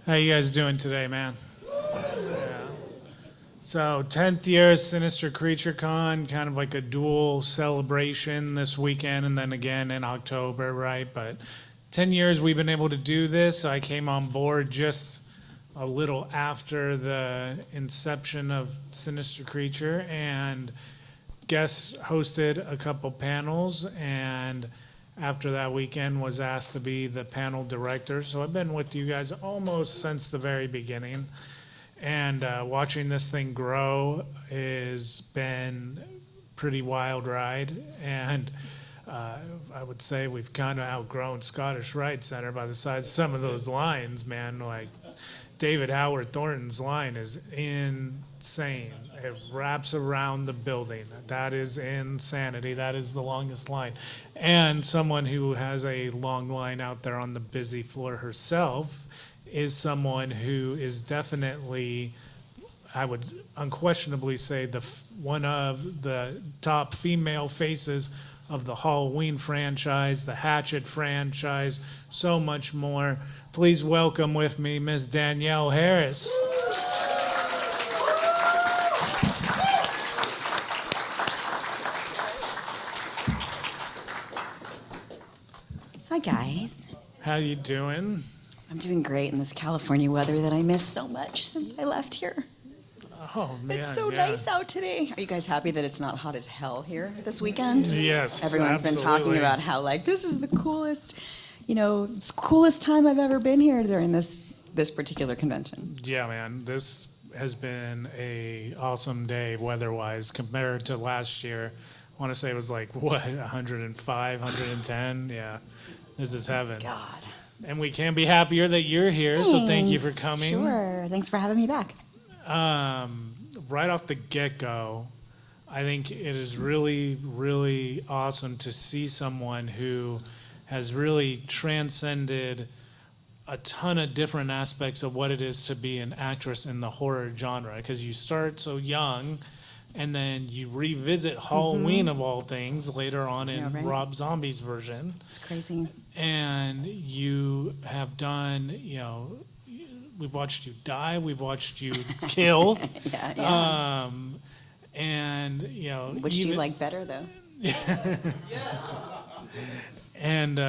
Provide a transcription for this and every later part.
How you guys doing today, man? Yeah. So 10th year Sinister Creature Con, kind of like a dual celebration this weekend and then again in October, right? But 10 years we've been able to do this. I came on board just a little after the inception of Sinister Creature and guest hosted a couple panels, and after that weekend was asked to be the panel director. So I've been with you guys almost since the very beginning, and watching this thing grow has been pretty wild ride. And I would say we've kind of outgrown Scottish Rite Center by the size of some of those lines, man. Like David Howard Thornton's line is insane. It wraps around the building. That is insanity. That is the longest line. And someone who has a long line out there on the busy floor herself is someone who is definitely, I would unquestionably say, one of the top female faces of the Halloween franchise, the Hatchet franchise, so much more. Please welcome with me Miss Danielle Harris. Hi guys. How you doing? I'm doing great in this California weather that I missed so much since I left here. Oh man, It's so nice out today. Are you guys happy that it's not hot as hell here this weekend? Yes, Everyone's been talking absolutely. about how this is the coolest, coolest time I've ever been here during this particular convention. Yeah, man, this has been a awesome day weather-wise compared to last year. I want to say it was like, what, 105, 110? Yeah, this is heaven. God. And we can't be happier that you're here, so thank you for Thanks. coming. Sure. Thanks for having me back. Right off the get-go, I think it is really, really awesome to see someone who has really transcended a ton of different aspects of what it is to be an actress in the horror genre, because you start so young and then you revisit Halloween of all things later on in right. Rob Zombie's version, It's crazy. and you have done, we've watched you die, we've watched you kill, Yeah. and Which do you like better though? and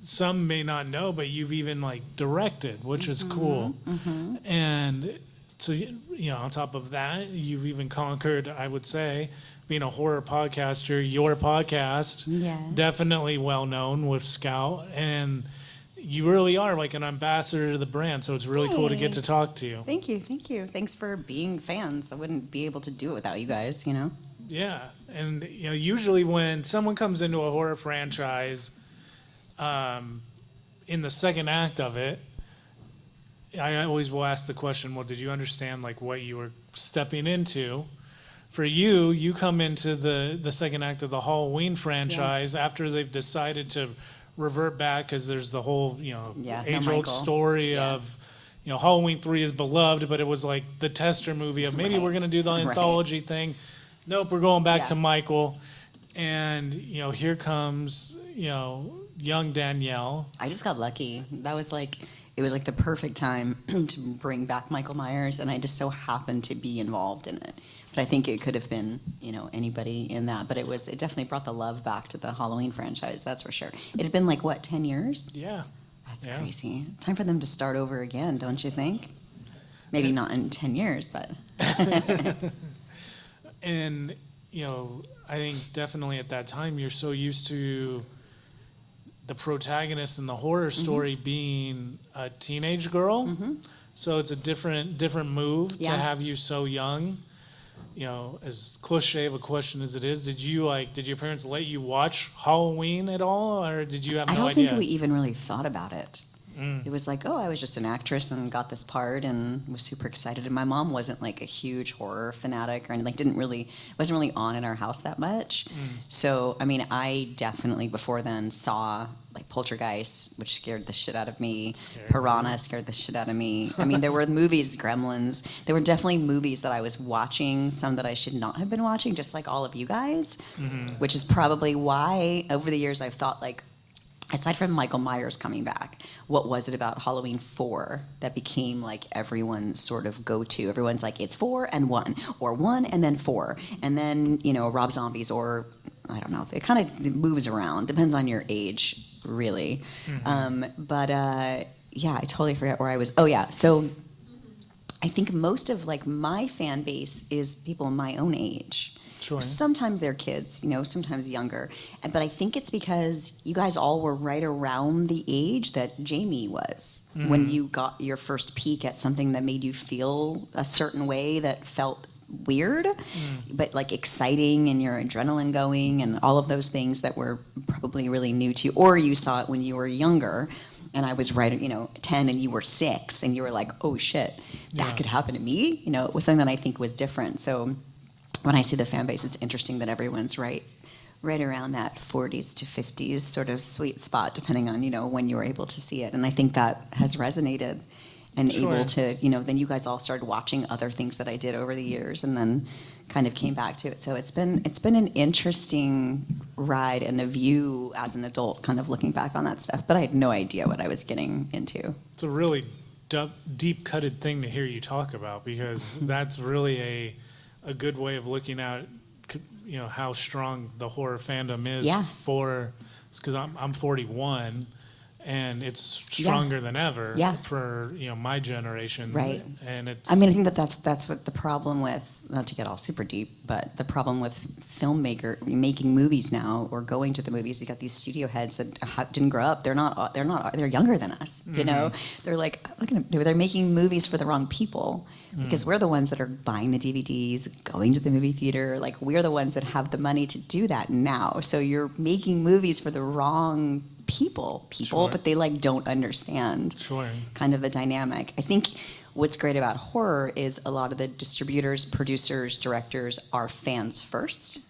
some may not know, but you've even directed, which is cool. And so, on top of that, you've even conquered, I would say, being a horror podcaster. Your podcast, Yes. definitely well known with Scout, and you really are like an ambassador to the brand. So it's really cool to get to Thanks. talk to you. Thank you. Thanks for being fans. I wouldn't be able to do it without you guys, Yeah, and usually when someone comes into a horror franchise, in the second act of it, I always will ask the question, well, did you understand what you were stepping into? For you, you come into the second act of the Halloween franchise after they've decided to revert back, because there's the whole age-old Michael. story of Halloween 3 is beloved, but it was like the tester movie of maybe we're Right. going to do the Right. anthology thing. Nope, we're going back Yeah. to Michael, and here comes young Danielle. I just got lucky. It was like the perfect time to bring back Michael Myers, and I just so happened to be involved in it. But I think it could have been, anybody in that. But it definitely brought the love back to the Halloween franchise, that's for sure. It had been 10 years? Yeah. That's Yeah. crazy. Time for them to start over again, don't you think? Maybe not in 10 years, but. And, I think definitely at that time you're so used to the protagonist in the horror story being a teenage girl. So it's a different move to Yeah. have you so young. As cliche of a question as it is, did your parents let you watch Halloween at all, or did you have I no don't idea? think we even really thought about it. It was I was just an actress and got this part and was super excited. And my mom wasn't a huge horror fanatic or anything. Wasn't really on in our house that much. So, I definitely before then saw Poltergeist, which scared the shit out of me. Piranha scared the shit out of me. There were movies, Gremlins. There were definitely movies that I was watching, some that I should not have been watching, just like all of you guys, which is probably why over the years I've thought aside from Michael Myers coming back, what was it about Halloween 4 that became like everyone's sort of go-to? Everyone's like, it's 4 and 1, or 1 and then 4, and then, Rob Zombies, or I don't know. It kind of moves around, depends on your age, really. Yeah, I totally forget where I was. Oh yeah, so I think most of like my fan base is people my own age. Sure. Sometimes they're kids, sometimes younger. But I think it's because you guys all were right around the age that Jamie was when you got your first peek at something that made you feel a certain way that felt weird, but like exciting, and your adrenaline going, and all of those things that were probably really new to you. Or you saw it when you were younger, and I was right, 10 and you were 6, and you were like, oh shit, that could happen to me. It was something that I think was different. So when I see the fan base, it's interesting that everyone's right around that 40s to 50s sort of sweet spot, depending on, when you were able to see it. And I think that has resonated, and able to, then you guys all started watching other things that I did over the years, and then kind of came back to it. So it's been an interesting ride and a view as an adult, kind of looking back on that stuff. But I had no idea what I was getting into. It's a really deep-cutted thing to hear you talk about, because that's really a good way of looking at, how strong the horror fandom is. Yeah. Because I'm 41, and it's stronger than ever for my generation. Right. And it's. I mean, I think that's what the problem with, not to get all super deep, but the problem with making movies now, or going to the movies. You got these studio heads that didn't grow up. They're younger than us. They're like, look at them. They're making movies for the wrong people. Because we're the ones that are buying the DVDs, going to the movie theater. Like, we're the ones that have the money to do that now. So you're making movies for the wrong people, Sure. but they like don't understand kind of the dynamic. I think what's great about horror is a lot of the distributors, producers, directors are fans first.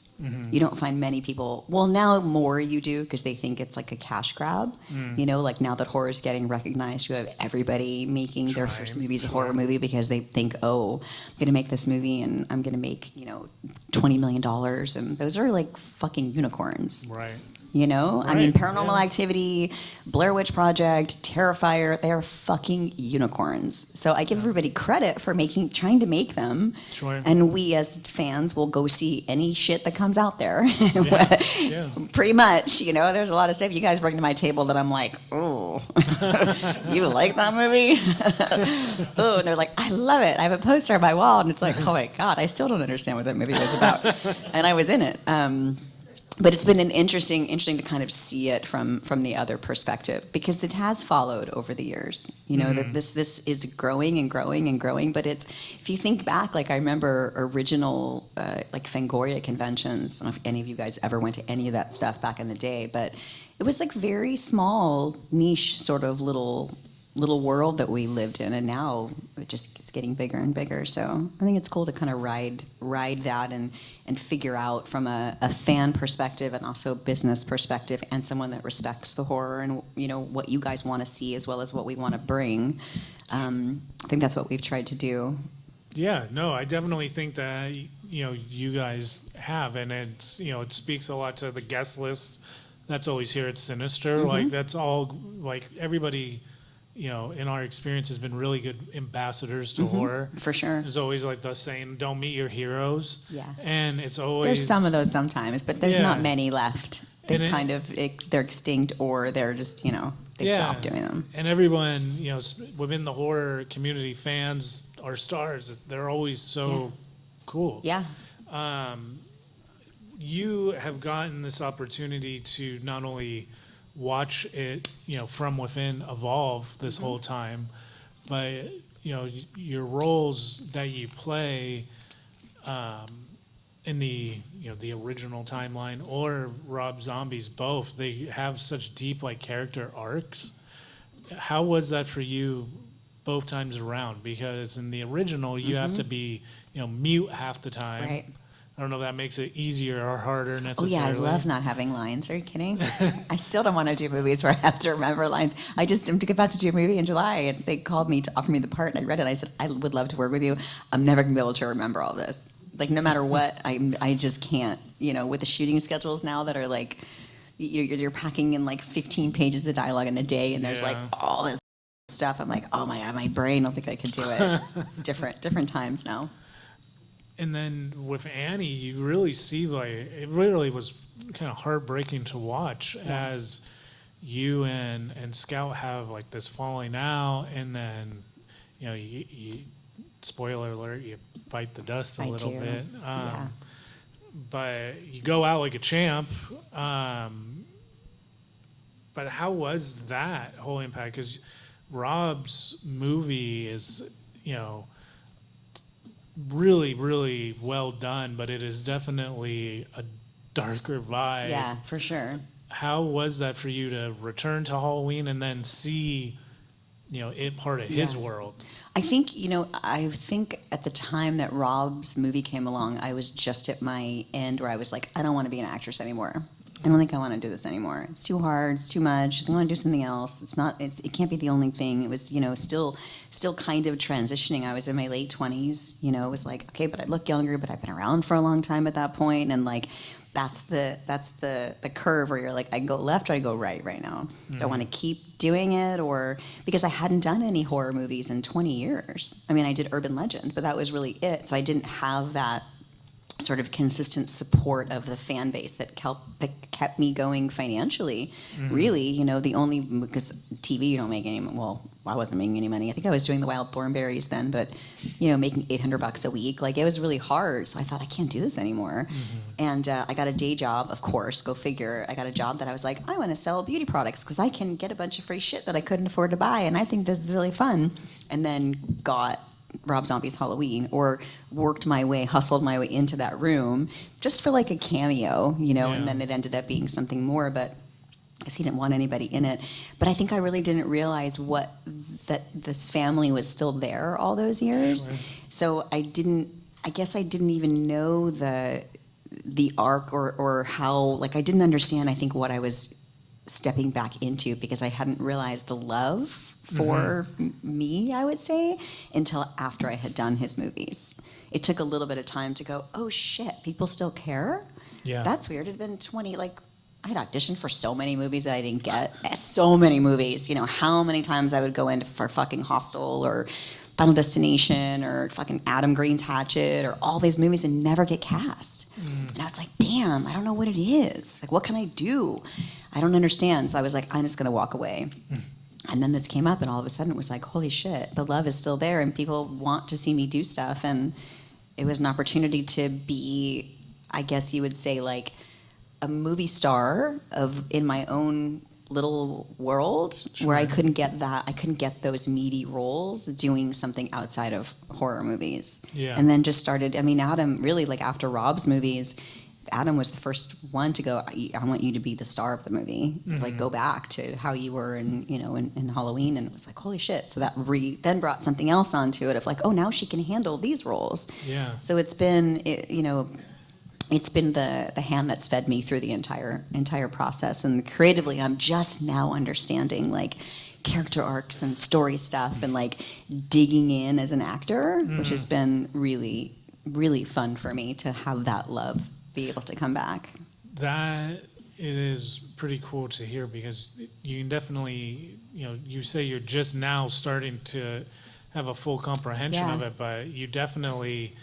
You don't find many people, well, now more you do, because they think it's like a cash grab. Like now that horror is getting recognized, you have everybody making their first movie as a horror movie, because they think, oh, I'm going to make this movie and I'm going to make, $20 million. And those are like fucking unicorns. Right. I mean, Paranormal Activity, Blair Witch Project, Terrifier, they are fucking unicorns. So I give everybody credit for trying to make them. Sure. And we as fans will go see any shit that comes out there. Yeah. Pretty much, there's a lot of stuff you guys bring to my table that I'm like, oh, you like that movie? Oh, and they're like, I love it. I have a poster on my wall, and it's like, oh my God, I still don't understand what that movie was about. And I was in it. But it's been interesting to kind of see it from the other perspective, because it has followed over the years. That this is growing and growing and growing. But if you think back, like I remember original like Fangoria conventions. I don't know if any of you guys ever went to any of that stuff back in the day, but it was like very small, niche sort of little world that we lived in, and now it's getting bigger and bigger. So I think it's cool to kind of ride that and figure out from a fan perspective, and also business perspective, and someone that respects the horror, and what you guys want to see as well as what we want to bring. I think that's what we've tried to do. Yeah, no, I definitely think that you guys have, and it's it speaks a lot to the guest list that's always here at Sinister. Like that's all, like everybody in our experience has been really good ambassadors to horror. For sure. There's always like the saying, don't meet your heroes. Yeah. And it's always... There's some of those sometimes, but there's not many left. They're extinct, or they're just, they stop doing them. And everyone, within the horror community, fans are stars. They're always so cool. Yeah. You have gotten this opportunity to not only watch it, from within evolve this whole time, but your roles that you play in the the original timeline or Rob Zombie's, both, they have such deep like character arcs. How was that for you both times around? Because in the original you have to be mute half the time. Right. I don't know if that makes it easier or harder necessarily. Oh yeah, I love not having lines. Are you kidding? I still don't want to do movies where I have to remember lines. I just am about to do a movie in July, and they called me to offer me the part, and I read it, and I said, I would love to work with you. I'm never going to be able to remember all this. Like, no matter what, I just can't. With the shooting schedules now that are like you're packing in like 15 pages of dialogue in a day, and there's like all this stuff. I'm like, oh my God, my brain, I don't think I could do it. It's different times now. And then with Annie, you really see like it really was kind of heartbreaking to watch as you and Scout have like this falling out, and then you spoiler alert, you bite the dust a little bit. But you go out like a champ. But how was that whole impact? Because Rob's movie is, really, really well done, but it is definitely a darker vibe. Yeah, for sure. How was that for you to return to Halloween and then see, it part of his world? I think, I think at the time that Rob's movie came along, I was just at my end where I was like, I don't want to be an actress anymore. I don't think I want to do this anymore. It's too hard. It's too much. I want to do something else. It can't be the only thing. It was, still kind of transitioning. I was in my late 20s. It was like, okay, but I look younger, but I've been around for a long time at that point, and like, that's the curve where you're like, I go left or I go right now. Do I want to keep doing it, or because I hadn't done any horror movies in 20 years. I mean, I did Urban Legend, but that was really it. So I didn't have that sort of consistent support of the fan base that kept me going financially. Really, the only, because TV, you don't make any, well, I wasn't making any money. I think I was doing the Wild Thornberries then, but making $800 a week, like it was really hard. So I thought, I can't do this anymore. And I got a day job, of course, go figure. I got a job that I was like, I want to sell beauty products because I can get a bunch of free shit that I couldn't afford to buy, and I think this is really fun. And then got Rob Zombie's Halloween, or hustled my way into that room just for like a cameo, and then it ended up being something more, but because he didn't want anybody in it. But I think I really didn't realize that this family was still there all those years. Sure. So I guess I didn't even know the arc or how, like I didn't understand, I think, what I was stepping back into, because I hadn't realized the love for me, I would say, until after I had done his movies. It took a little bit of time to go, oh shit, people still care? Yeah. That's weird. It had been 20, like, I had auditioned for so many movies that I didn't get. So many movies. How many times I would go in for fucking Hostel or Final Destination or fucking Adam Green's Hatchet or all these movies and never get cast. And I was like, damn, I don't know what it is. Like, what can I do? I don't understand. So I was like, I'm just going to walk away. And then this came up, and all of a sudden it was like, holy shit, the love is still there, and people want to see me do stuff. And it was an opportunity to be, I guess you would say, like a movie star in my own little world. Sure. Where I couldn't get those meaty roles doing something outside of horror movies. Yeah. And then just started, Adam, really, like after Rob's movies, Adam was the first one to go, I want you to be the star of the movie. It was like, go back to how you were in Halloween. And it was like, holy shit. So that then brought something else onto it of like, oh, now she can handle these roles. Yeah. So it's been, it's been the hand that's fed me through the entire process. And creatively, I'm just now understanding like character arcs and story stuff and like digging in as an actor, which has been really, really fun for me to have that love be able to come back. That it is pretty cool to hear, because you can definitely, you say you're just now starting to have a full comprehension of it, but you definitely,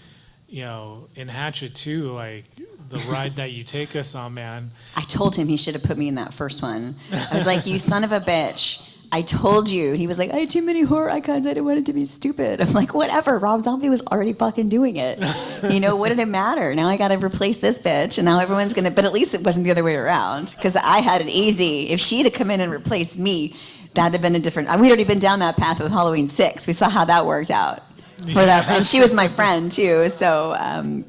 in Hatchet too, like the ride that you take us on, man. I told him he should have put me in that first one. I was like, you son of a bitch. I told you. He was like, I had too many horror icons. I didn't want it to be stupid. I'm like, whatever. Rob Zombie was already fucking doing it. What did it matter? Now I got to replace this bitch, and now everyone's going to, but at least it wasn't the other way around, because I had it easy. If she'd have come in and replaced me, that'd have been a different, we'd already been down that path with Halloween 6. We saw how that worked out. For that, and she was my friend too. So,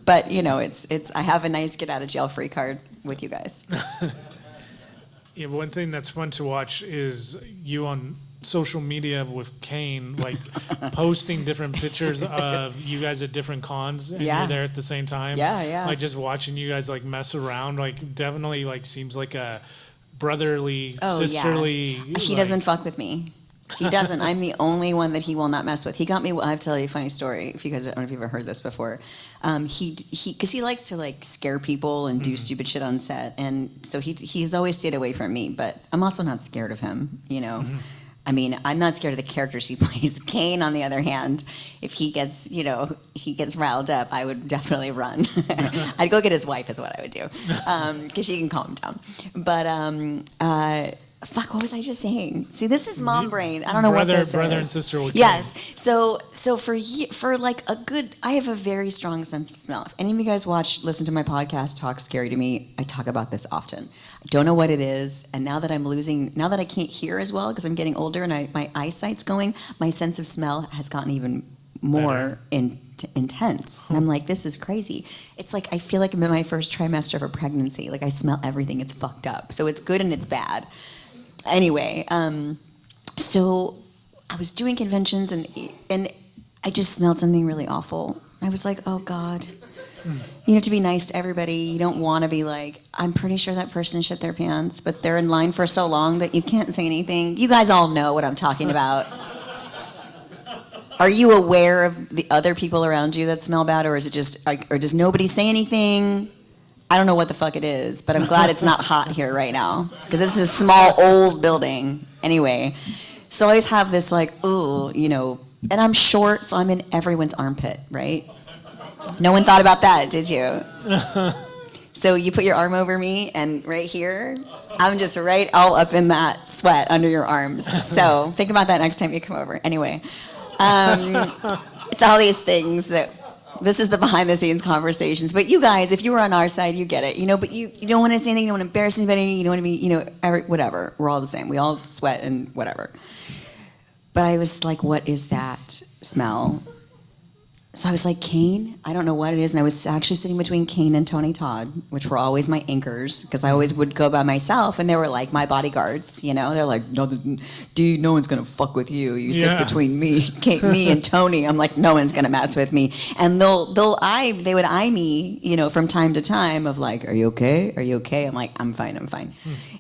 but it's. I have a nice get out of jail free card with you guys. Yeah, one thing that's fun to watch is you on social media with Kane, like posting different pictures of you guys at different cons, and you're there at the same time. Yeah. Like just watching you guys like mess around, like definitely like seems like a brotherly, sisterly. Yeah. He doesn't fuck with me. He doesn't. I'm the only one that he will not mess with. He got me. I'll tell you a funny story. If you guys, I don't know if you've ever heard this before. Because he likes to like scare people and do stupid shit on set, and so he's always stayed away from me. But I'm also not scared of him. You know. I mean, I'm not scared of the characters he plays. Kane, on the other hand, if he gets riled up, I would definitely run. I'd go get his wife is what I would do, because she can calm him down. But fuck, what was I just saying? See, this is mom brain. I don't know what this is. Brother and sister with Yes. So for like a good, I have a very strong sense of smell. If any of you guys listen to my podcast, Talk Scary to Me, I talk about this often. I don't know what it is, and now that I can't hear as well because I'm getting older and my eyesight's going, my sense of smell has gotten even more intense. And I'm like, this is crazy. It's like I feel like I'm in my first trimester of a pregnancy. Like I smell everything. It's fucked up. So it's good and it's bad. Anyway, so I was doing conventions and I just smelled something really awful. I was like, oh God. You have to be nice to everybody. You don't want to be like, I'm pretty sure that person shit their pants, but they're in line for so long that you can't say anything. You guys all know what I'm talking about. Are you aware of the other people around you that smell bad, or is it just, or does nobody say anything? I don't know what the fuck it is, but I'm glad it's not hot here right now because this is a small old building. Anyway, so I always have this like, ooh, you know, and I'm short, so I'm in everyone's armpit, right? No one thought about that, did you? So you put your arm over me, and right here, I'm just right all up in that sweat under your arms. So think about that next time you come over. Anyway, it's all these things that. This is the behind-the-scenes conversations. But you guys, if you were on our side, you get it. You know, but you don't want to say anything. You don't want to embarrass anybody. You don't want to be, you know, whatever. We're all the same. We all sweat and whatever. But I was like, what is that smell? So I was like, Kane? I don't know what it is. And I was actually sitting between Kane and Tony Todd, which were always my anchors, because I always would go by myself, and they were like my bodyguards, you know? They're like, no, dude, no one's going to fuck with you. You sit between me and Tony. I'm like, no one's going to mess with me. And they would eye me, you know, from time to time of like, are you okay? Are you okay? I'm like, I'm fine.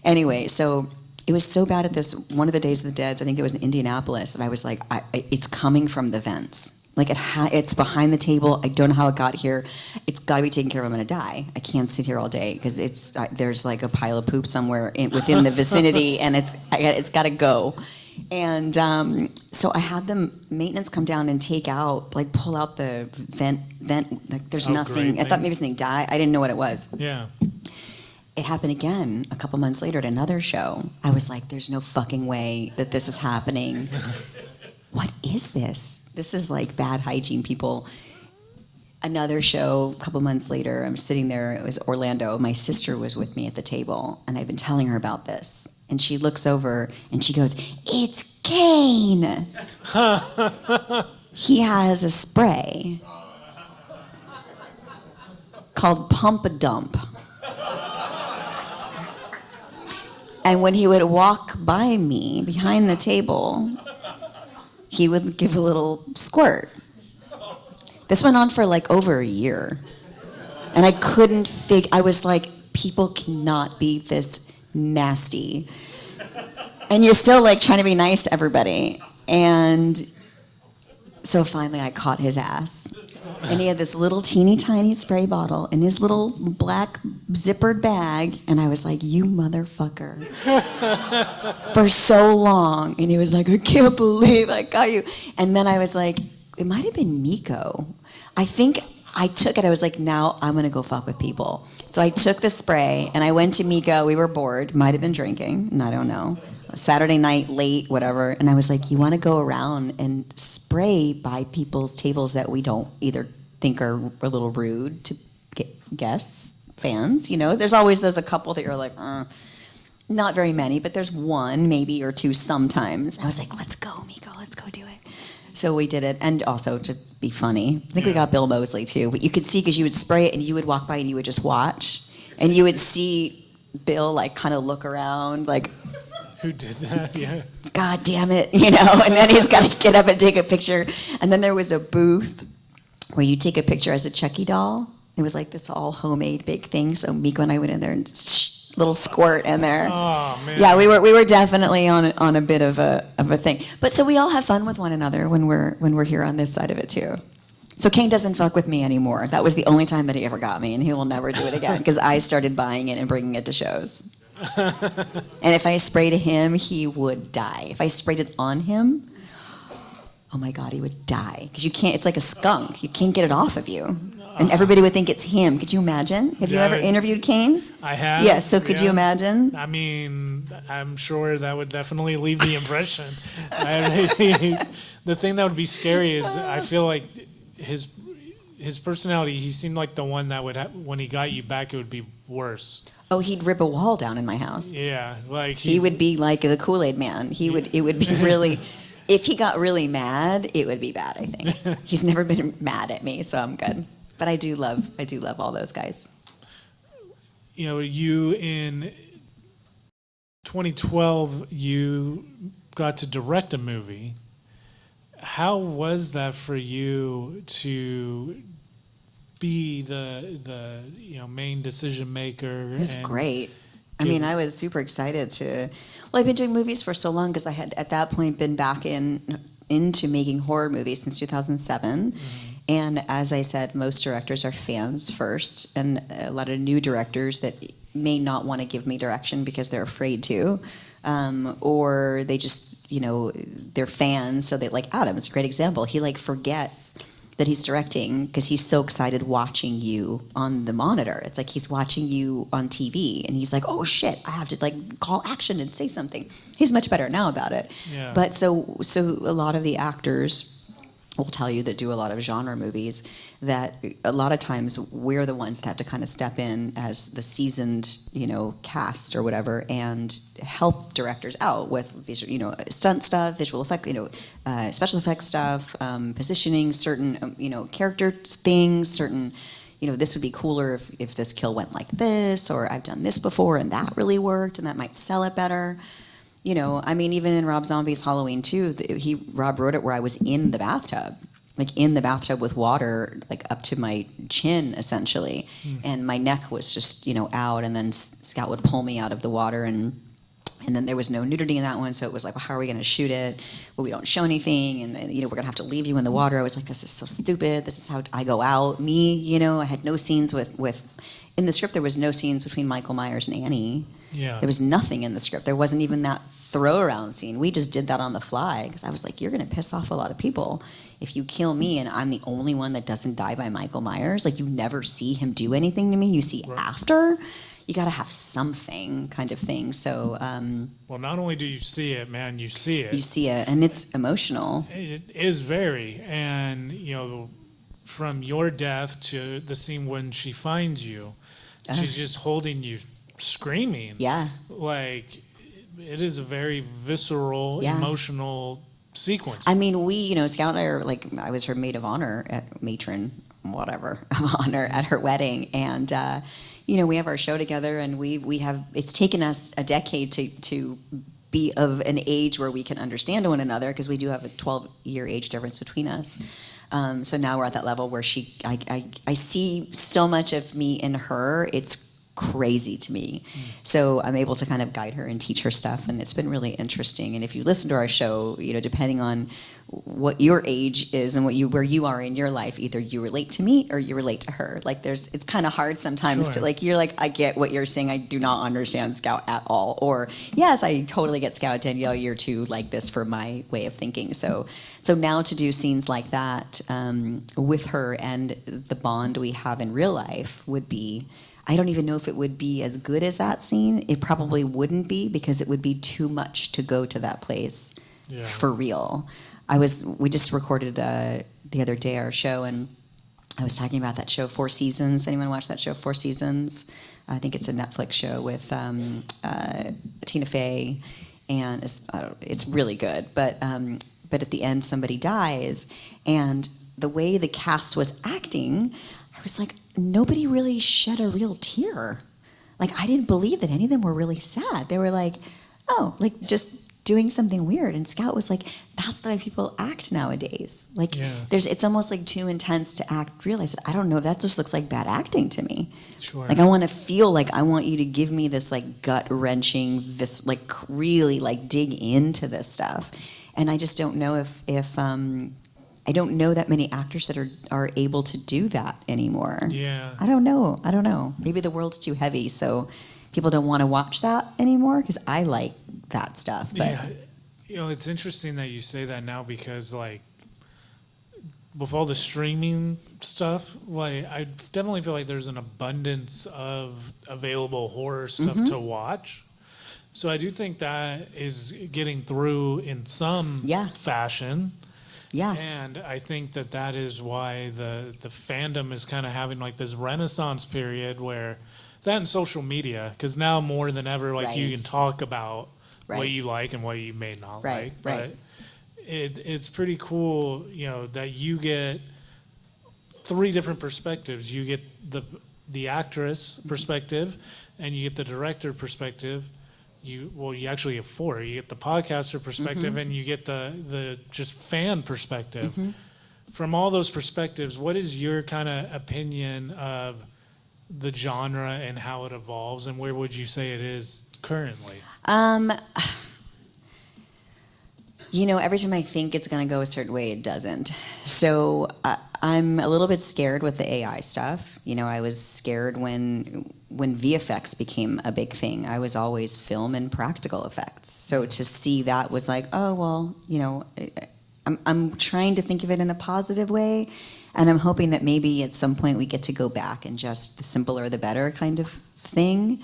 Anyway, so it was so bad at this, one of the Days of the Deads, I think it was in Indianapolis, and I was like, it's coming from the vents. Like it's behind the table. I don't know how it got here. It's got to be taken care of. I'm going to die. I can't sit here all day because there's like a pile of poop somewhere within the vicinity, and it's got to go. And so I had the maintenance come down and pull out the vent. Like there's nothing. I thought maybe something died. I didn't know what it was. Yeah. It happened again a couple months later at another show. I was like, there's no fucking way that this is happening. What is this? This is like bad hygiene, people. Another show, a couple months later, I'm sitting there, it was Orlando. My sister was with me at the table, and I've been telling her about this. And she looks over, and she goes, it's Kane. He has a spray called Pump a Dump. And when he would walk by me behind the table, he would give a little squirt. This went on for like over a year. And I couldn't I was like, people cannot be this nasty. And you're still like trying to be nice to everybody. And so finally I caught his ass. And he had this little teeny tiny spray bottle in his little black zippered bag. And I was like, you motherfucker. For so long. And he was like, I can't believe I got you. And then I was like, it might have been Miko. I think I took it. I was like, now I'm going to go fuck with people. So I took the spray and I went to Miko. We were bored. Might have been drinking. And I don't know. Saturday night, late, whatever. And I was like, you want to go around and spray by people's tables that we don't either think are a little rude to guests, fans, you know? There's a couple that you're like, not very many, but there's one maybe or two sometimes. And I was like, let's go, Miko, let's go do it. So we did it, and also to be funny, I think we got Bill Moseley too, but you could see because you would spray it and you would walk by and you would just watch, and you would see Bill like kind of look around like, who did that? Yeah. God damn it, you know, and then he's got to get up and take a picture. And then there was a booth where you take a picture as a Chucky doll. It was like this all homemade big thing. So Miko and I went in there and little squirt in there. Oh man. Yeah, we were definitely on a bit of a thing. But so we all have fun with one another when we're here on this side of it too. So Kane doesn't fuck with me anymore. That was the only time that he ever got me, and he will never do it again because I started buying it and bringing it to shows. And if I sprayed him, he would die. If I sprayed it on him, oh my God, he would die. Because you can't, it's like a skunk. You can't get it off of you. And everybody would think it's him. Could you imagine? Have you ever interviewed Kane? I have. Yes, so could you imagine? I mean, I'm sure that would definitely leave the impression. The thing that would be scary is I feel like his personality, he seemed like the one that would, when he got you back, it would be worse. Oh, he'd rip a wall down in my house. Yeah, like He would be like the Kool-Aid man. It would be really, if he got really mad, it would be bad, I think. He's never been mad at me, so I'm good. But I do love all those guys. You know, you in 2012, you got to direct a movie. How was that for you to be the main decision maker? It was great. I mean, I was super excited to. Well, I've been doing movies for so long because I had at that point been back into making horror movies since 2007. Mm-hmm. And as I said, most directors are fans first, and a lot of new directors that may not want to give me direction because they're afraid to, or they just, they're fans. So they like Adam. It's a great example. He forgets that he's directing because he's so excited watching you on the monitor. It's like he's watching you on TV, and he's like, "Oh shit, I have to call action and say something." He's much better now about it. Yeah. But so a lot of the actors will tell you that do a lot of genre movies that a lot of times we're the ones that have to kind of step in as the seasoned, cast or whatever and help directors out with visual, stunt stuff, visual effect, special effects stuff, positioning certain, character things, certain, this would be cooler if this kill went like this, or I've done this before and that really worked and that might sell it better. Even in Rob Zombie's Halloween 2, Rob wrote it where I was in the bathtub, with water, up to my chin, essentially. And my neck was just, out, and then Scout would pull me out of the water, and then there was no nudity in that one, so it was like, well, how are we going to shoot it? Well, we don't show anything, and we're going to have to leave you in the water. I was like, this is so stupid. This is how I go out. I had no scenes with in the script, there was no scenes between Michael Myers and Annie. Yeah. There was nothing in the script. There wasn't even that throw around scene. We just did that on the fly because I was like, you're going to piss off a lot of people if you kill me and I'm the only one that doesn't die by Michael Myers. You never see him do anything to me. You see after. You got to have something kind of thing. So. Well, not only do you see it, man, you see it. You see it, and it's emotional. It is very, and from your death to the scene when she finds you, she's just holding you, screaming. Yeah. It is a very visceral, emotional sequence. Scout and I are I was her maid of honor of honor at her wedding, and we have our show together, and we have. It's taken us a decade to be of an age where we can understand one another because we do have a 12-year age difference between us. So now we're at that level where I see so much of me in her. It's crazy to me. So I'm able to kind of guide her and teach her stuff, and it's been really interesting. And if you listen to our show, depending on what your age is and where you are in your life, either you relate to me or you relate to her. It's kind of hard sometimes to you're I get what you're saying, I do not understand Scout at all, or yes, I totally get Scout. Danielle, you're too like this for my way of thinking. So now to do scenes like that with her and the bond we have in real life would be, I don't even know if it would be as good as that scene. It probably wouldn't be because it would be too much to go to that place for real. We just recorded the other day our show, and I was talking about that show, 4 Seasons. Anyone watch that show, 4 Seasons? I think it's a Netflix show with Tina Fey, and it's really good. But at the end, somebody dies, and the way the cast was acting, I was like, nobody really shed a real tear. I didn't believe that any of them were really sad. They were like, oh, just doing something weird. And Scout was like, that's the way people act nowadays. Like, it's almost like too intense to act real. I said, I don't know, that just looks like bad acting to me. Sure. Like, I want to feel like, I want you to give me this like gut wrenching, this like really like dig into this stuff. And I just don't know if I don't know that many actors that are able to do that anymore. Yeah. I don't know. Maybe the world's too heavy, so people don't want to watch that anymore, because I like that stuff. But yeah, it's interesting that you say that now, because like with all the streaming stuff, like I definitely feel like there's an abundance of available horror stuff to watch. So I do think that is getting through in some fashion. Yeah. And I think that is why the fandom is kind of having like this renaissance period, where that and social media, because now more than ever, like you can talk about what you like and what you may not like. But it's pretty cool, you know, that you get 3 different perspectives. You get the actress perspective, and you get the director perspective. You actually have 4. You get the podcaster perspective, and you get the just fan perspective. From all those perspectives, what is your kind of opinion of the genre and how it evolves, and where would you say it is currently? You know, every time I think it's going to go a certain way, it doesn't. So I'm a little bit scared with the AI stuff. You know, I was scared when VFX became a big thing. I was always film and practical effects. So to see that was like, oh, well, you know, I'm trying to think of it in a positive way. And I'm hoping that maybe at some point we get to go back and just the simpler the better kind of thing.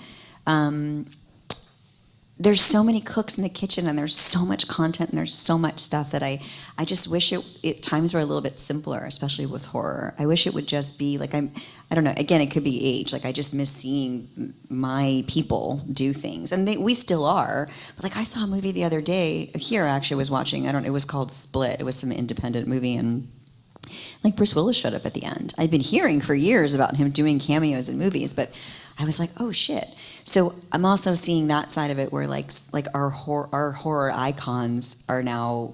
There's so many cooks in the kitchen, and there's so much content, and there's so much stuff that I just wish it times were a little bit simpler, especially with horror. I wish it would just be like, I don't know, again, it could be age. Like, I just miss seeing my people do things. And we still are. But like, I saw a movie the other day, here actually was watching, it was called Split. It was some independent movie, and like Bruce Willis showed up at the end. I'd been hearing for years about him doing cameos in movies, but I was like, oh shit. So I'm also seeing that side of it, where like our horror icons are now,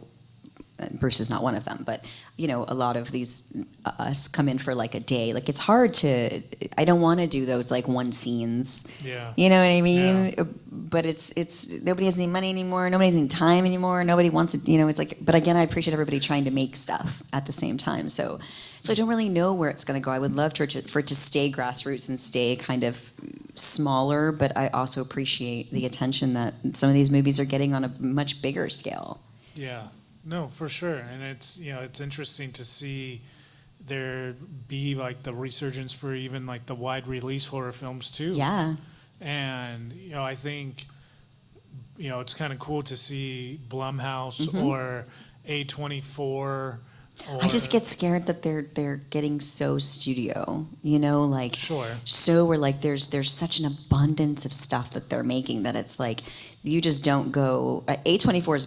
Bruce is not one of them, but you know, a lot of these us come in for like a day. Like, it's hard to, I don't want to do those like one scenes. Yeah. You know what I mean? Yeah. But it's nobody has any money anymore. Nobody has any time anymore. Nobody wants it. You know, it's like. But again, I appreciate everybody trying to make stuff at the same time. So I don't really know where it's going to go. I would love for it to stay grassroots and stay kind of smaller. But I also appreciate the attention that some of these movies are getting on a much bigger scale. Yeah. No, for sure. And it's, you know, it's interesting to see there be like the resurgence for even like the wide release horror films too. Yeah. And, you know, I think, you know, it's kind of cool to see Blumhouse or A24. I just get scared that they're getting so studio, you know, like. Sure. So we're like, there's such an abundance of stuff that they're making that it's like, you just don't go. A24 is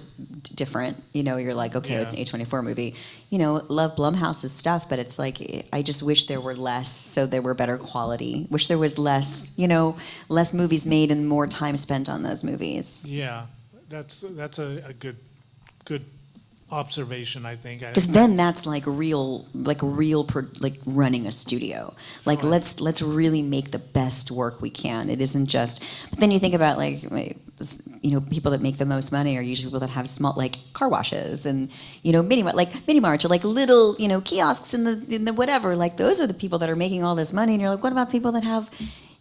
different, you know. You're like, okay, it's an A24 movie, you know. Love Blumhouse's stuff, but it's like, I just wish there were less, so there were better quality. Wish there was less, you know, less movies made and more time spent on those movies. Yeah, that's a good observation, I think. Because then that's like running a studio. Like, Sure. let's really make the best work we can. It isn't just. But then you think about like, you know, people that make the most money are usually people that have small, like, car washes and, you know, mini marts, or like little, you know, kiosks in the whatever. Like, those are the people that are making all this money. And you're like, what about people that have,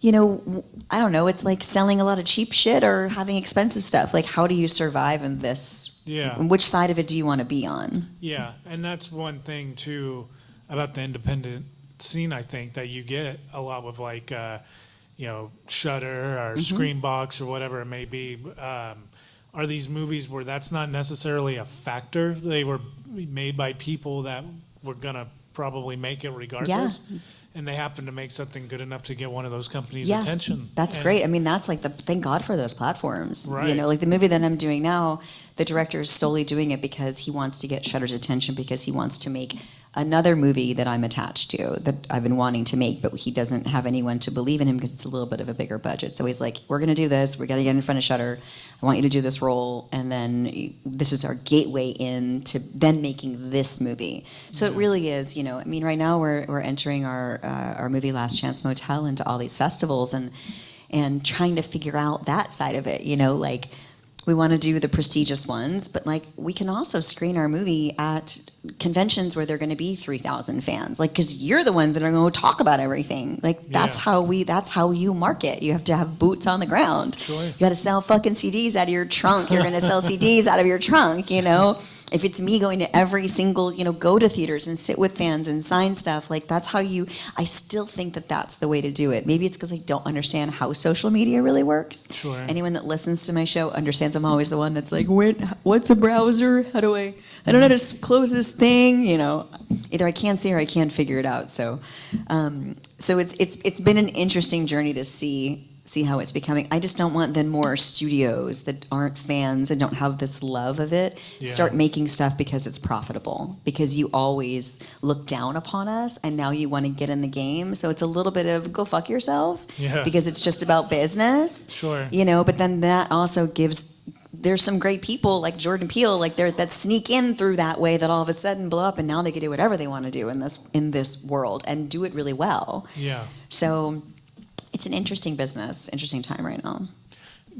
you know, I don't know, it's like selling a lot of cheap shit or having expensive stuff. Like, how do you survive in this? Yeah. Which side of it do you want to be on? Yeah, and that's one thing too about the independent scene. I think that you get a lot with like, you know, Shudder or Screenbox or whatever it may be. Are these movies where that's not necessarily a factor? They were made by people that were gonna probably make it regardless. Yeah. And they happen to make something good enough to get one of those companies' Yeah, attention. That's great. I mean, that's like thank God for those platforms. Right. You know, like the movie that I'm doing now, the director is solely doing it because he wants to get Shudder's attention, because he wants to make another movie that I'm attached to, that I've been wanting to make, but he doesn't have anyone to believe in him because it's a little bit of a bigger budget. So he's like, we're going to do this. We're going to get in front of Shudder. I want you to do this role, and then this is our gateway into then making this movie. So it really is, you know, I mean, right now we're entering our movie Last Chance Motel into all these festivals and trying to figure out that side of it, you know, like we want to do the prestigious ones, but like we can also screen our movie at conventions where there are going to be 3,000 fans, like because you're the ones that are going to talk about everything. Like that's how you market. You have to have boots on the ground. Sure. You got to sell fucking CDs out of your trunk. You're going to sell CDs out of your trunk, you know. If it's me going to every single, you know, go to theaters and sit with fans and sign stuff, like that's how I still think that that's the way to do it. Maybe it's because I don't understand how social media really works. Sure. Anyone that listens to my show understands I'm always the one that's like, what's a browser? I don't know how to close this thing, you know. Either I can't see or I can't figure it out. So it's been an interesting journey to see how it's becoming. I just don't want then more studios that aren't fans and don't have this love of it start making stuff because it's profitable, because you always look down upon us and now you want to get in the game. So it's a little bit of go fuck yourself because it's just about business. Sure. You know, but then that also there's some great people like Jordan Peele, like that sneak in through that way that all of a sudden blow up and now they can do whatever they want to do in this world and do it really well. Yeah. So it's an interesting business, interesting time right now.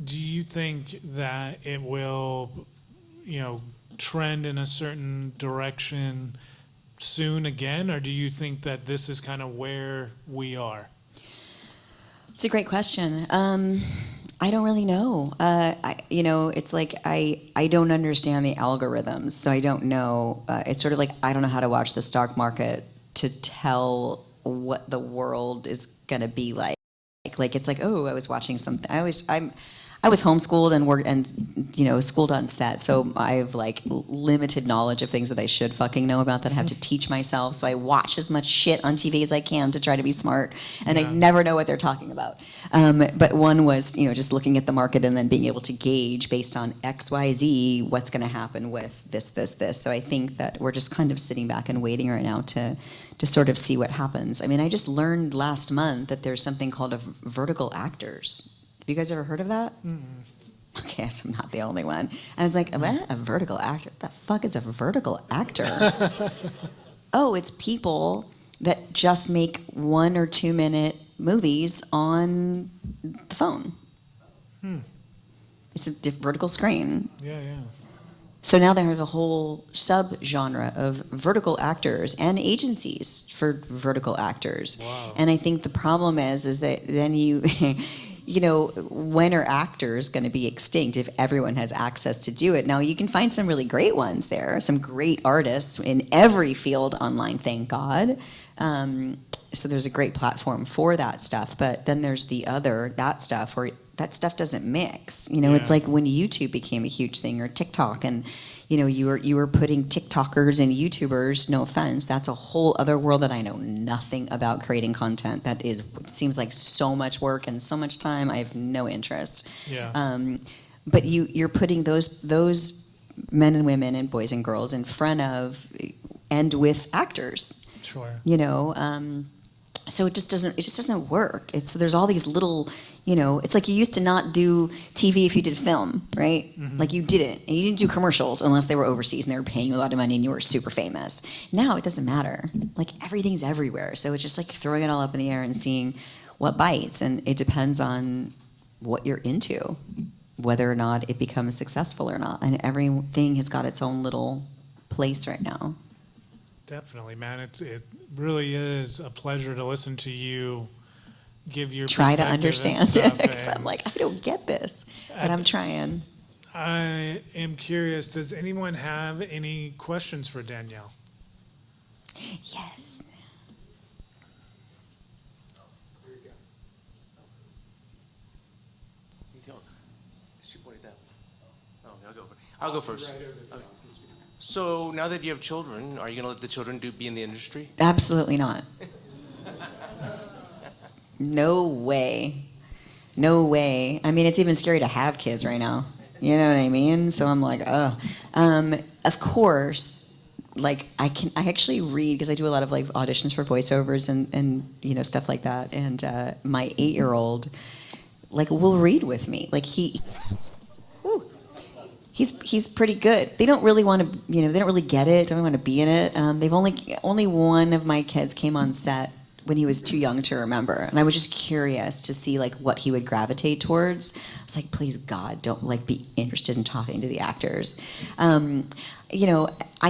Do you think that it will, you know, trend in a certain direction soon again, or do you think that this is kind of where we are? It's a great question. I don't really know. It's like I don't understand the algorithms, so I don't know. It's sort of like I don't know how to watch the stock market to tell what the world is going to be like. Like it's like, oh, I was watching something. I was homeschooled and worked and schooled on set, so I have like limited knowledge of things that I should fucking know about that I have to teach myself. So I watch as much shit on TV as I can to try to be smart, and I never know what they're talking about. But one was just looking at the market and then being able to gauge based on X, Y, Z what's going to happen with this. So I think that we're just kind of sitting back and waiting right now to sort of see what happens. I mean, I just learned last month that there's something called a vertical actors. Have you guys ever heard of that? Mm-mm. Okay, so I'm not the only one. I was like, what? A vertical actor? What the fuck is a vertical actor? Oh, it's people that just make 1 or 2 minute movies on the phone. It's a vertical screen. Yeah. So now they have a whole sub-genre of vertical actors and agencies for vertical actors. Wow. And I think the problem is that then when are actors going to be extinct if everyone has access to do it? Now, you can find some really great ones there, some great artists in every field online, thank God. So there's a great platform for that stuff. But then there's that stuff where that stuff doesn't mix. It's like when YouTube became a huge thing, or TikTok, and you were putting TikTokers and YouTubers, no offense, that's a whole other world that I know nothing about creating content. It seems like so much work and so much time. I have no interest. Yeah. But you're putting those men and women and boys and girls in front of and with actors. Sure. So it just doesn't work. There's all these little, it's like you used to not do TV if you did film, right? Mm-hmm. Like you didn't. And you didn't do commercials unless they were overseas and they were paying you a lot of money and you were super famous. Now it doesn't matter. Like everything's everywhere. So it's just like throwing it all up in the air and seeing what bites. And it depends on what you're into, whether or not it becomes successful or not. And everything has got its own little place right now. Definitely, man. It really is a pleasure to listen to you give your try to perspective understand and it, because I'm like, I don't get this, but I'm trying. I am curious, does anyone have any questions for Danielle? Yes. She pointed that way. Oh, I'll go first. Okay. So now that you have children, are you going to let the children be in the industry? Absolutely not. No way. No way. I mean, it's even scary to have kids right now. You know what I mean? So I'm like, of course, like I actually read, because I do a lot of like auditions for voiceovers and stuff like that. And my 8-year-old like will read with me. Like he's pretty good. They don't really want to, they don't really get it. Don't want to be in it. They've only one of my kids came on set when he was too young to remember, and I was just curious to see like what he would gravitate towards. I was like, please God, don't like be interested in talking to the actors. I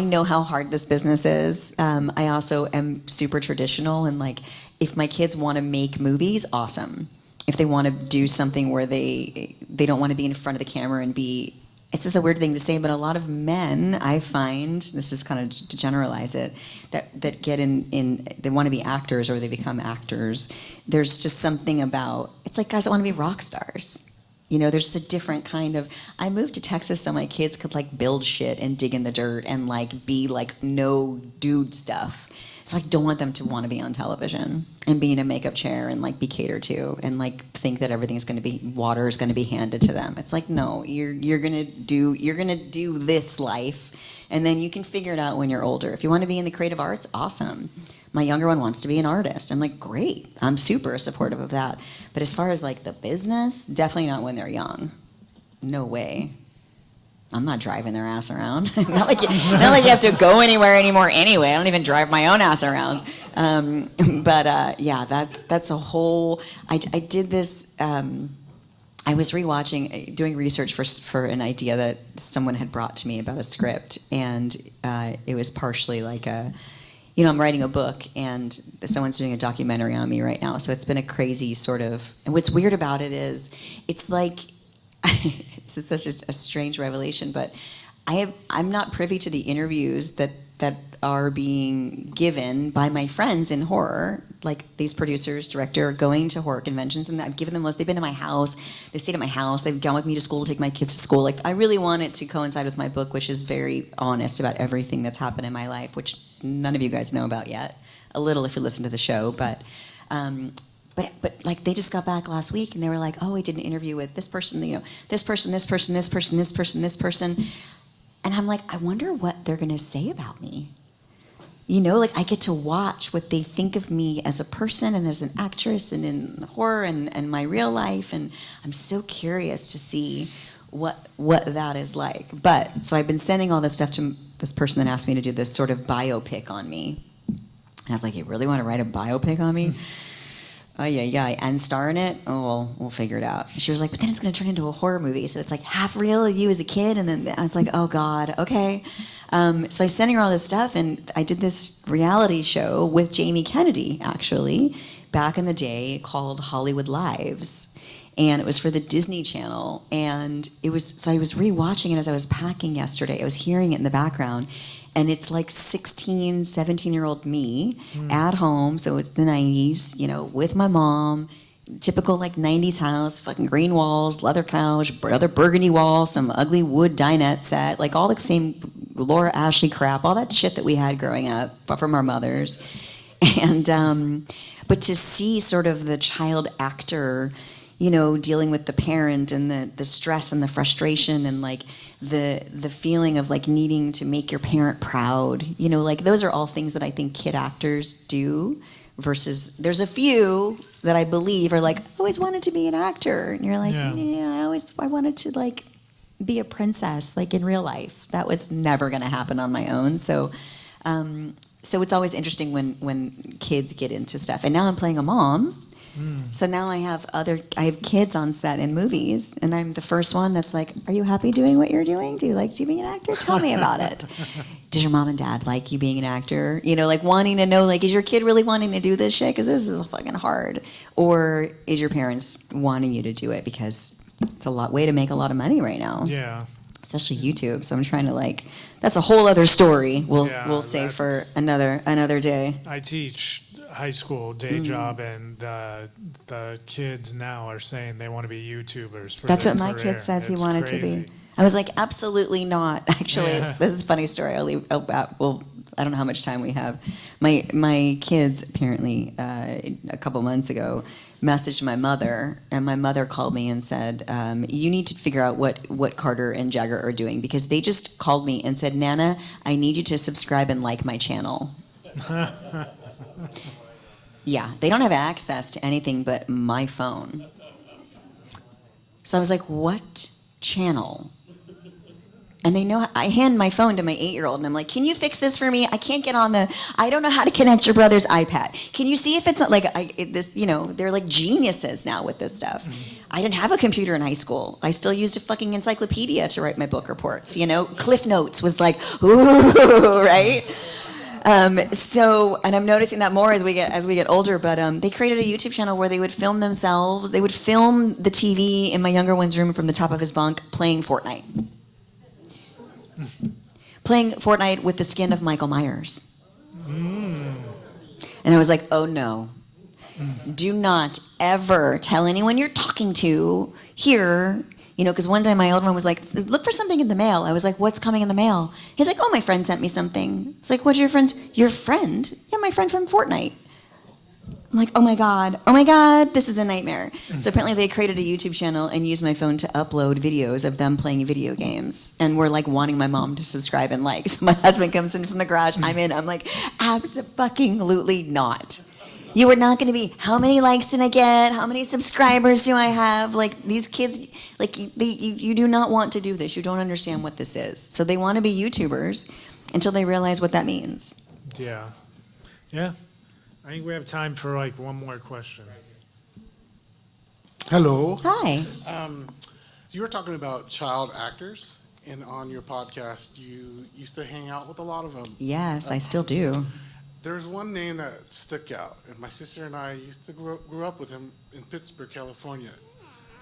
know how hard this business is. I also am super traditional, and like if my kids want to make movies, awesome. If they want to do something where they don't want to be in front of the camera and be, it's just a weird thing to say, but a lot of men, I find, this is kind of to generalize it, that get in, they want to be actors or they become actors. There's just something about, it's like guys that want to be rock stars. There's a different kind of, I moved to Texas so my kids could like build shit and dig in the dirt and like be like no dude stuff. So I don't want them to want to be on television and be in a makeup chair and like be catered to and like think that everything's going to be, water is going to be handed to them. It's like, no, you're gonna do this life, and then you can figure it out when you're older. If you want to be in the creative arts, awesome. My younger one wants to be an artist. I'm like, great. I'm super supportive of that. But as far as like the business, definitely not when they're young. No way. I'm not driving their ass around. not like you have to go anywhere anymore anyway. I don't even drive my own ass around. Yeah, that's a whole. I did this. I was doing research for an idea that someone had brought to me about a script, and it was partially like I'm writing a book, and someone's doing a documentary on me right now. So it's been a crazy sort of. And what's weird about it is, it's like. This is such a strange revelation, but I'm not privy to the interviews that are being given by my friends in horror, like these producers, director, going to horror conventions, and I've given them lists. They've been to my house, they've stayed at my house, they've gone with me to school, take my kids to school. Like I really want it to coincide with my book, which is very honest about everything that's happened in my life, which none of you guys know about yet. A little if you listen to the show, but like they just got back last week and they were like, oh, we did an interview with this person, this person, this person, this person, this person, this person. And I'm like, I wonder what they're going to say about me. Like I get to watch what they think of me as a person and as an actress and in horror and my real life. And I'm so curious to see what that is like. But so I've been sending all this stuff to this person that asked me to do this sort of biopic on me. And I was like, you really want to write a biopic on me? Oh, yeah, and star in it? Oh, well, we'll figure it out. She was like, but then it's going to turn into a horror movie. So it's like half real of you as a kid. And then I was like, oh, God, okay. So I sent her all this stuff, and I did this reality show with Jamie Kennedy, actually, back in the day called Hollywood Lives. And it was for the Disney Channel. And I was rewatching it as I was packing yesterday. I was hearing it in the background. And it's like 16, 17-year-old me at home. So it's the 90s, with my mom. Typical like 90s house, fucking green walls, leather couch, other burgundy walls, some ugly wood dinette set. Like all the same Laura Ashley crap, all that shit that we had growing up from our mothers. And, but to see sort of the child actor, dealing with the parent and the stress and the frustration and like the feeling of like needing to make your parent proud, like those are all things that I think kid actors do, versus there's a few that I believe are like, I always wanted to be an actor. And you're like, yeah, I wanted to like be a princess, like in real life. That was never going to happen on my own. So it's always interesting when kids get into stuff. And now I'm playing a mom. So now I have kids on set in movies, and I'm the first one that's like, are you happy doing what you're doing? Do you like being an actor? Tell me about it. Does your mom and dad like you being an actor? Like wanting to know, like, is your kid really wanting to do this shit? Because this is fucking hard. Or is your parents wanting you to do it because it's a way to make a lot of money right now? Yeah. Especially YouTube. So I'm trying to that's a whole other story. We'll save for another day. I teach high school day job, and the kids now are saying they want to be YouTubers for That's their what my career. kid says he It's wanted crazy. to be. I was like, absolutely not. Actually, Yeah. This is a funny story. I don't know how much time we have. My kids apparently a couple months ago messaged my mother, and my mother called me and said, you need to figure out what Carter and Jagger are doing, because they just called me and said, Nana, I need you to subscribe and like my channel. Yeah, they don't have access to anything but my phone. So I was like, what channel? And they know, I hand my phone to my 8-year-old and I'm like, can you fix this for me? I can't get on I don't know how to connect your brother's iPad. Can you see if it's not they're like geniuses now with this stuff. I didn't have a computer in high school. I still used a fucking encyclopedia to write my book reports, Cliff Notes was like, ooh, right? And I'm noticing that more as we get older, but they created a YouTube channel where they would film themselves. They would film the TV in my younger one's room from the top of his bunk playing Fortnite. Playing Fortnite with the skin of Michael Myers. And I was like, oh no. Do not ever tell anyone you're talking to here, because one time my old one was like, look for something in the mail. I was like, what's coming in the mail? He's like, oh, my friend sent me something. It's like, what's your friend's? Your friend? Yeah, my friend from Fortnite. I'm like, oh my God, this is a nightmare. So apparently they created a YouTube channel and used my phone to upload videos of them playing video games. And we're like wanting my mom to subscribe and like. So my husband comes in from the garage, I'm in, I'm like, abso-fucking-lutely not. You are not gonna be, how many likes did I get? How many subscribers do I have? Like these kids, like you do not want to do this. You don't understand what this is. So they wanna be YouTubers until they realize what that means. Yeah. Yeah. I think we have time for like one more question. Hello. Hi. You were talking about child actors, and on your podcast, you used to hang out with a lot of them. Yes, I still do. There's one name that stuck out, and my sister and I used to grew up with him in Pittsburgh, California.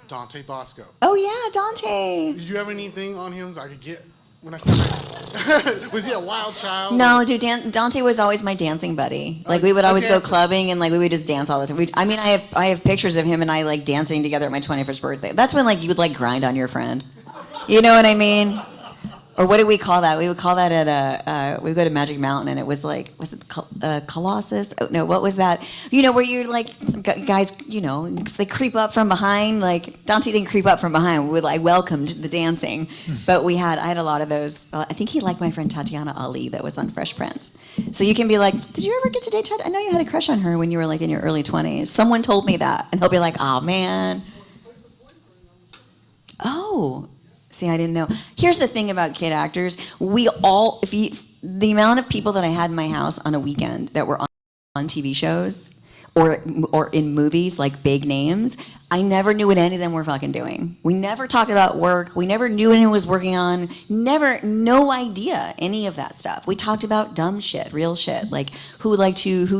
Dante Bosco. Oh yeah, Dante. Did you have anything on him I could get when I come back? Was he a wild child? No, dude, Dante was always my dancing buddy. Like we would always go clubbing and like we would just dance all the time. I have pictures of him and I like dancing together at my 21st birthday. That's when like you would like grind on your friend. You know what I mean? Or what do we call that? We would call that at we would go to Magic Mountain and it was like, was it Colossus? Oh no, what was that? Where you're like guys, they creep up from behind. Like Dante didn't creep up from behind. We like welcomed the dancing, but I had a lot of those. I think he liked my friend Tatiana Ali that was on Fresh Prince. So you can be like, did you ever get to date Tat? I know you had a crush on her when you were like in your early 20s. Someone told me that, and he'll be like, oh man. Oh. See, I didn't know. Here's the thing about kid actors. The amount of people that I had in my house on a weekend that were on TV shows or in movies, like big names, I never knew what any of them were fucking doing. We never talked about work. We never knew what anyone was working on. No idea any of that stuff. We talked about dumb shit, real shit, like who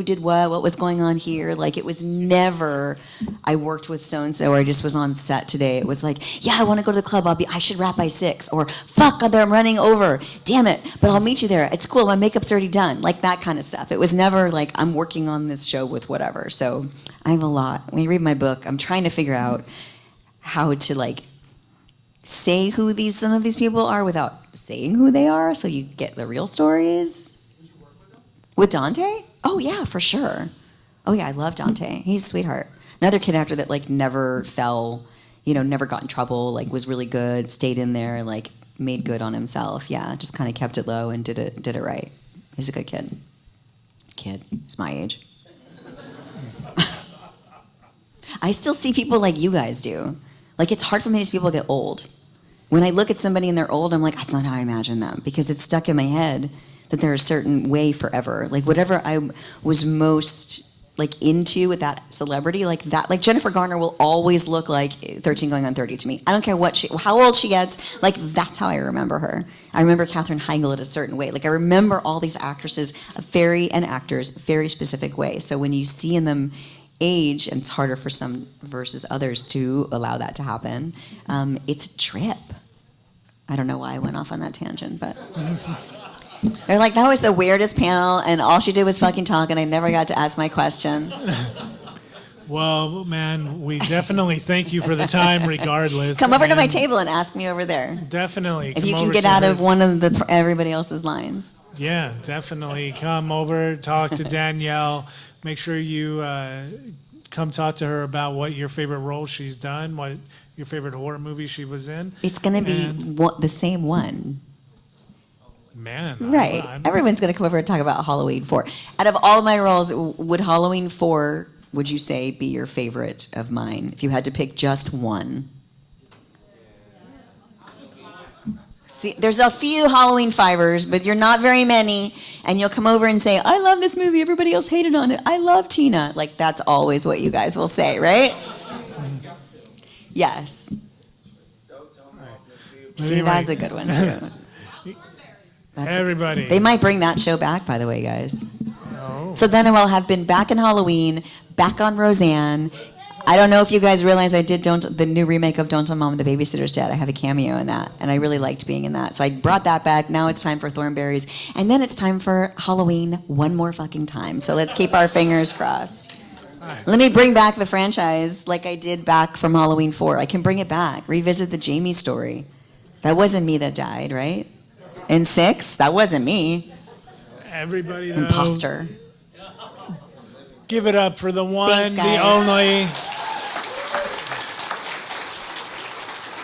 did what was going on here. Like it was never, I worked with so-and-so or I just was on set today. It was like, yeah, I want to go to the club. I should wrap by 6. Or fuck, I'm running over. Damn it, but I'll meet you there. It's cool, my makeup's already done. Like that kind of stuff. It was never like, I'm working on this show with whatever. So I have a lot. When you read my book, I'm trying to figure out how to like say who some of these people are without saying who they are, so you get the real stories. With Dante? Oh yeah, for sure. Oh yeah, I love Dante. He's a sweetheart. Another kid actor that like never fell, never got in trouble, like was really good, stayed in there, like made good on himself. Yeah, just kind of kept it low and did it right. He's a good kid. He's my age. I still see people like you guys do. Like it's hard for me to see people get old. When I look at somebody and they're old, I'm like, that's not how I imagine them, because it's stuck in my head that they're a certain way forever. Like whatever I was most like into with that celebrity, like that, like Jennifer Garner will always look like 13 going on 30 to me. I don't care how old she gets, like that's how I remember her. I remember Katherine Heigl in a certain way. Like I remember all these actresses, and actors, very specific way. So when you see in them age, and it's harder for some versus others to allow that to happen, it's a trip. I don't know why I went off on that tangent, but they're like, that was the weirdest panel, and all she did was fucking talk, and I never got to ask my question. Well, man, we definitely thank you for the time regardless. Come over to my table and ask me over there. Definitely. If you can get out of one of everybody else's lines. Yeah, definitely. Come over, talk to Danielle. Make sure you come talk to her about what your favorite role she's done, what your favorite horror movie she was in. It's going to be the same one. Man. Right. Everyone's going to come over and talk about Halloween 4. Out of all my roles, would Halloween 4, would you say, be your favorite of mine? If you had to pick just one. See, there's a few Halloween fivers, but you're not very many. And you'll come over and say, I love this movie. Everybody else hated on it. I love Tina. Like, that's always what you guys will say, right? Yes. See, Anyway. that's a good one, too. Everybody. They might bring that show back, by the way, guys. Oh. So then I will have been back in Halloween, back on Roseanne. I don't know if you guys realize I did the new remake of Don't Tell Mom the Babysitter's Dead. I have a cameo in that, and I really liked being in that. So I brought that back. Now it's time for Thornberrys, and then it's time for Halloween one more fucking time. So let's keep our fingers crossed. Let me bring back the franchise like I did back from Halloween 4. I can bring it back. Revisit the Jamie story. That wasn't me that died, right? In 6, that wasn't me. Everybody, though, Imposter. give it up for the one, Thanks, the guys. only